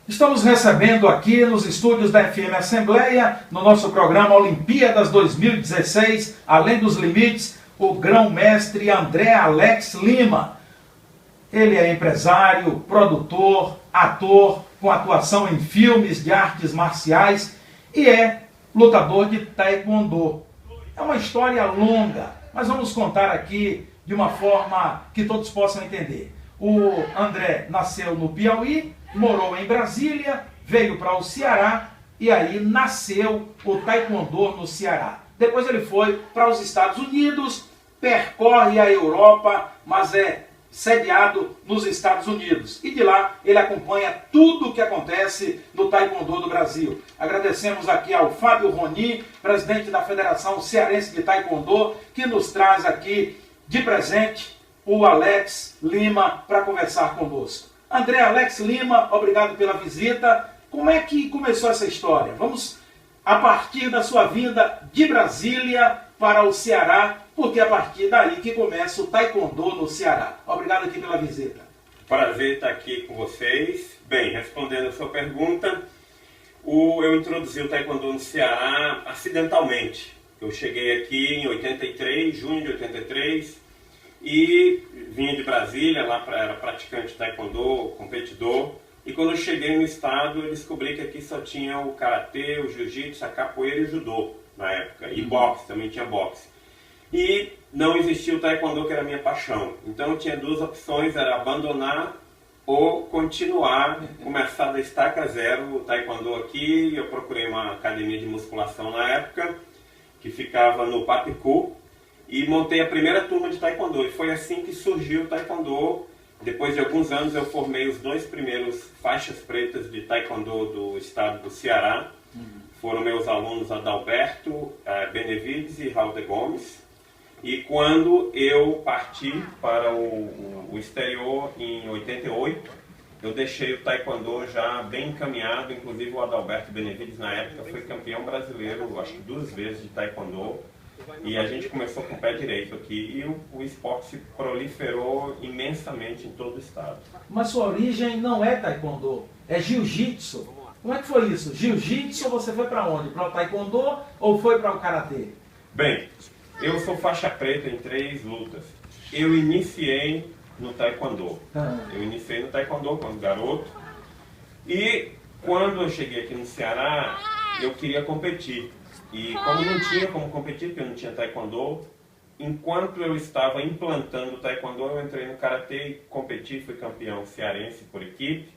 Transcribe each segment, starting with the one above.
Estamos recebendo aqui nos estúdios da FM Assembleia, no nosso programa Olimpíadas 2016, Além dos Limites, o grão-mestre André Alex Lima. Ele é empresário, produtor, ator, com atuação em filmes de artes marciais e é lutador de taekwondo. É uma história longa, mas vamos contar aqui de uma forma que todos possam entender. O André nasceu no Piauí, morou em Brasília, veio para o Ceará e aí nasceu o taekwondo no Ceará. Depois ele foi para os Estados Unidos, percorre a Europa, mas é sediado nos Estados Unidos. E de lá ele acompanha tudo o que acontece no taekwondo do Brasil. Agradecemos aqui ao Fábio Roni, presidente da Federação Cearense de Taekwondo, que nos traz aqui de presente o Alex Lima para conversar conosco. André Alex Lima, obrigado pela visita. Como é que começou essa história? Vamos a partir da sua vinda de Brasília para o Ceará, porque é a partir daí que começa o taekwondo no Ceará. Obrigado aqui pela visita. Prazer estar aqui com vocês. Bem, respondendo a sua pergunta, eu introduzi o taekwondo no Ceará acidentalmente. Eu cheguei aqui em 83, junho de 83, e vinha de Brasília, lá era praticante de taekwondo, competidor. E quando eu cheguei no estado, eu descobri que aqui só tinha o karatê, o jiu-jitsu, a capoeira e o judô na época. E boxe, também tinha boxe. E não existia o taekwondo, que era a minha paixão. Então eu tinha duas opções, era abandonar ou continuar, começar da estaca zero o taekwondo aqui. Eu procurei uma academia de musculação na época, que ficava no Papicu, e montei a primeira turma de taekwondo. E foi assim que surgiu o taekwondo. Depois de alguns anos eu formei os dois primeiros faixas pretas de taekwondo do estado do Ceará. Foram meus alunos Adalberto Benevides e Raul de Gomes. E quando eu parti para o exterior em 88, eu deixei o taekwondo já bem encaminhado. Inclusive o Adalberto Benevides na época foi campeão brasileiro, acho que 2 vezes de taekwondo. E a gente começou com o pé direito aqui e o esporte se proliferou imensamente em todo o estado. Mas sua origem não é taekwondo, é jiu-jitsu. Como é que foi isso? Jiu-jitsu, você foi para onde? Para o taekwondo ou foi para o karatê? Bem, eu sou faixa preta em 3 lutas. Eu iniciei no taekwondo. Eu iniciei no taekwondo quando garoto. E quando eu cheguei aqui no Ceará, eu queria competir. E como não tinha como competir, porque eu não tinha taekwondo, enquanto eu estava implantando o taekwondo, eu entrei no karatê, competi, fui campeão cearense por equipe.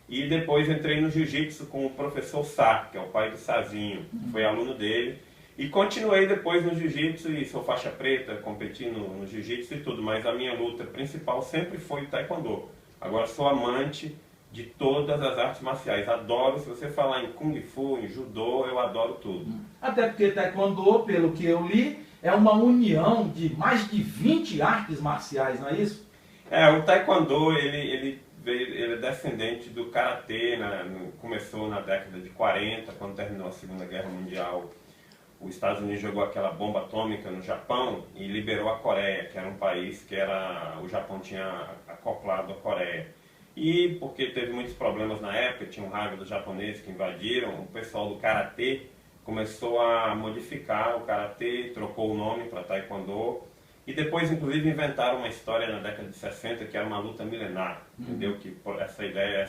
E depois entrei no jiu-jitsu com o professor Sá, que é o pai do Sazinho, foi aluno dele. E continuei depois no jiu-jitsu e sou faixa preta, competi no jiu-jitsu e tudo, mas a minha luta principal sempre foi o taekwondo. Agora sou amante de todas as artes marciais. Adoro, se você falar em Kung Fu, em Judô, eu adoro tudo. Até porque taekwondo, pelo que eu li, é uma união de mais de 20 artes marciais, não é isso? O taekwondo, ele é descendente do karatê, começou na década de 40, quando terminou a Segunda Guerra Mundial. Os Estados Unidos jogou aquela bomba atômica no Japão e liberou a Coreia, que era um país que o Japão tinha acoplado a Coreia. E porque teve muitos problemas na época, tinha raiva dos japoneses que invadiram, o pessoal do karatê começou a modificar o karatê, trocou o nome para taekwondo. E depois, inclusive, inventaram uma história na década de 60 que era uma luta milenar, entendeu? Que essa ideia,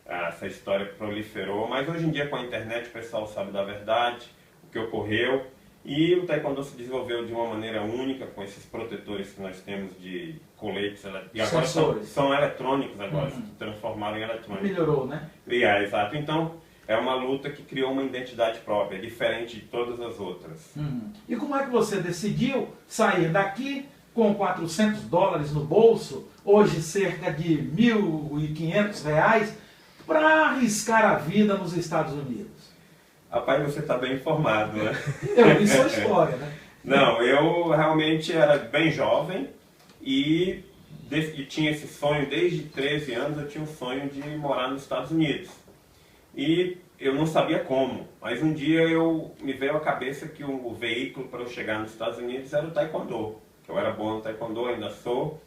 essa história proliferou. Mas hoje em dia, com a internet, o pessoal sabe da verdade, o que ocorreu. E o taekwondo se desenvolveu de uma maneira única, com esses protetores que nós temos de coletes, e agora são eletrônicos agora, se transformaram em eletrônicos. Melhorou, né? Exato. Então, é uma luta que criou uma identidade própria, diferente de todas as outras. E como é que você decidiu sair daqui com $400 no bolso, hoje cerca de R$ 1.500, para arriscar a vida nos Estados Unidos? Rapaz, você está bem informado, né? Eu vi sua história, né? Não, eu realmente era bem jovem e tinha esse sonho, desde 13 anos eu tinha um sonho de morar nos Estados Unidos. E eu não sabia como, mas um dia me veio à cabeça que o veículo para eu chegar nos Estados Unidos era o taekwondo. Eu era bom no taekwondo, ainda sou.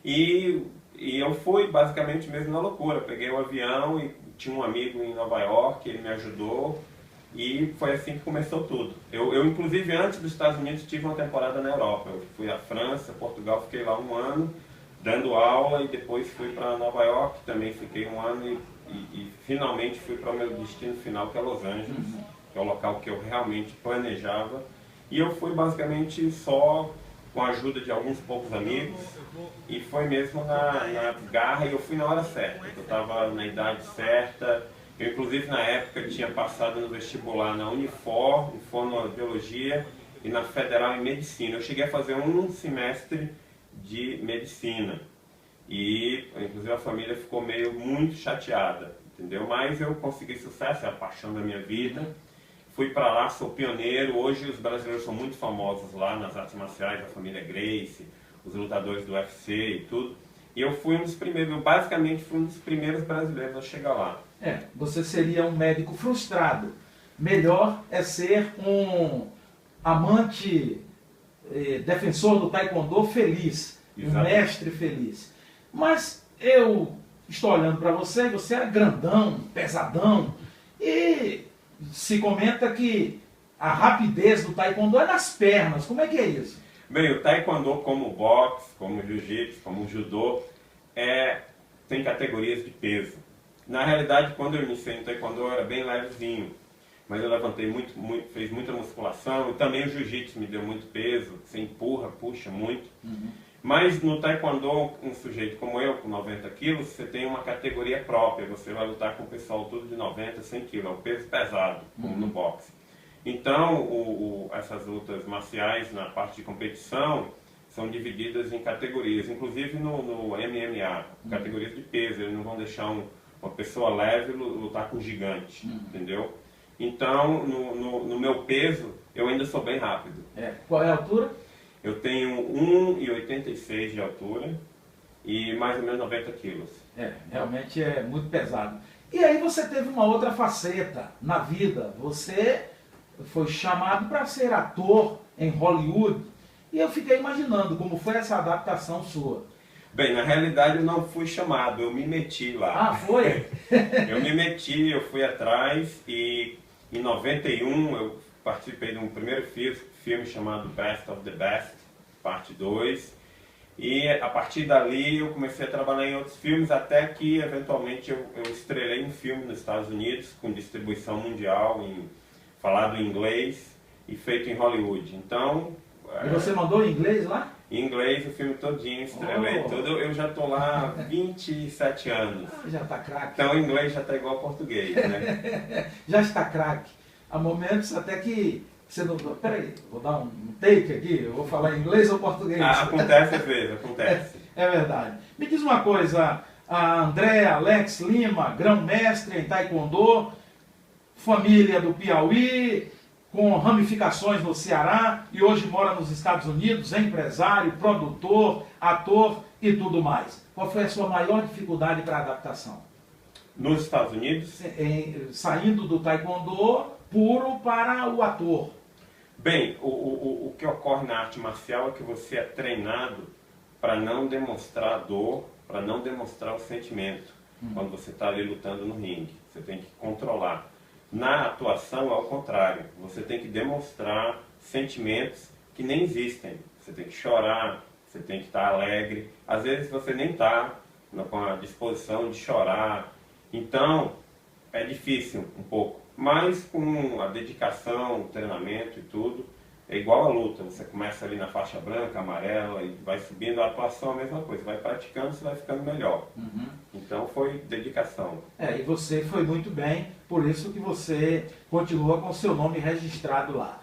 E E eu fui basicamente mesmo na loucura. Peguei o avião e tinha um amigo em Nova York, ele me ajudou. E foi assim que começou tudo. Eu inclusive, antes dos Estados Unidos, tive uma temporada na Europa. Eu fui à França, Portugal, fiquei lá um ano, dando aula, e depois fui para Nova York, também fiquei um ano, e finalmente fui para o meu destino final, que é Los Angeles, que é o local que eu realmente planejava. E eu fui basicamente só com a ajuda de alguns poucos amigos, e foi mesmo na garra, e eu fui na hora certa. Eu estava na idade certa. Eu, inclusive, na época, tinha passado no vestibular na Unifor, em fonoaudiologia, e na Federal em Medicina. Eu cheguei a fazer um semestre de Medicina. E, inclusive, a família ficou muito chateada, entendeu? Mas eu consegui sucesso, é a paixão da minha vida. Fui para lá, sou pioneiro. Hoje os brasileiros são muito famosos lá nas artes marciais, a família Gracie, os lutadores do UFC e tudo. E eu fui um dos primeiros, eu basicamente fui um dos primeiros brasileiros a chegar lá. Você seria um médico frustrado. Melhor é ser um amante, defensor do taekwondo feliz, um mestre feliz. Mas eu estou olhando para você, você era grandão, pesadão, e se comenta que a rapidez do taekwondo é nas pernas. Como é que é isso? Bem, o taekwondo, como o boxe, como o jiu-jitsu, como o judô, tem categorias de peso. Na realidade, quando eu iniciei no taekwondo, eu era bem levezinho, mas eu levantei fiz muita musculação, e também o jiu-jitsu me deu muito peso, você empurra, puxa muito. Mas no taekwondo, um sujeito como eu, com 90 quilos, você tem uma categoria própria, você vai lutar com o pessoal tudo de 90, 100 quilos, é um peso pesado, como no boxe. Então, essas lutas marciais, na parte de competição, são divididas em categorias, inclusive no MMA, categorias de peso. Eles não vão deixar uma pessoa leve lutar com um gigante, entendeu? Então, no meu peso, eu ainda sou bem rápido. Qual é a altura? Eu tenho 1,86 de altura e mais ou menos 90 quilos. Realmente é muito pesado. E aí você teve uma outra faceta na vida. Você foi chamado para ser ator em Hollywood. E eu fiquei imaginando como foi essa adaptação sua. Bem, na realidade eu não fui chamado, eu me meti lá. Ah, foi? Eu me meti, eu fui atrás, e em 91 eu participei de um primeiro filme chamado Best of the Best, parte 2. E a partir dali eu comecei a trabalhar em outros filmes, até que eventualmente eu estrelei um filme nos Estados Unidos, com distribuição mundial, falado em inglês e feito em Hollywood. Então... E você mandou em inglês lá? Em inglês, o filme todinho, estrelei tudo. Eu já estou lá há 27 anos. Já está craque. Então o inglês já está igual ao português, né? Já está craque. Há momentos até que você não... Peraí, vou dar um take aqui, eu vou falar inglês ou português? Acontece às vezes, acontece. É verdade. Me diz uma coisa, a André Alex Lima, grão-mestre em taekwondo, família do Piauí, com ramificações no Ceará, e hoje mora nos Estados Unidos, é empresário, produtor, ator e tudo mais. Qual foi a sua maior dificuldade para a adaptação? Nos Estados Unidos? Saindo do taekwondo puro para o ator. Bem, o que ocorre na arte marcial é que você é treinado para não demonstrar dor, para não demonstrar o sentimento, quando você está ali lutando no ringue. Você tem que controlar. Na atuação, ao contrário, você tem que demonstrar sentimentos que nem existem. Você tem que chorar, você tem que estar alegre. Às vezes você nem está com a disposição de chorar. Então, é difícil um pouco. Mas com a dedicação, o treinamento e tudo, é igual a luta. Você começa ali na faixa branca, amarela, e vai subindo. A atuação é a mesma coisa. Vai praticando, você vai ficando melhor. Então foi dedicação. E você foi muito bem, por isso que você continua com o seu nome registrado lá.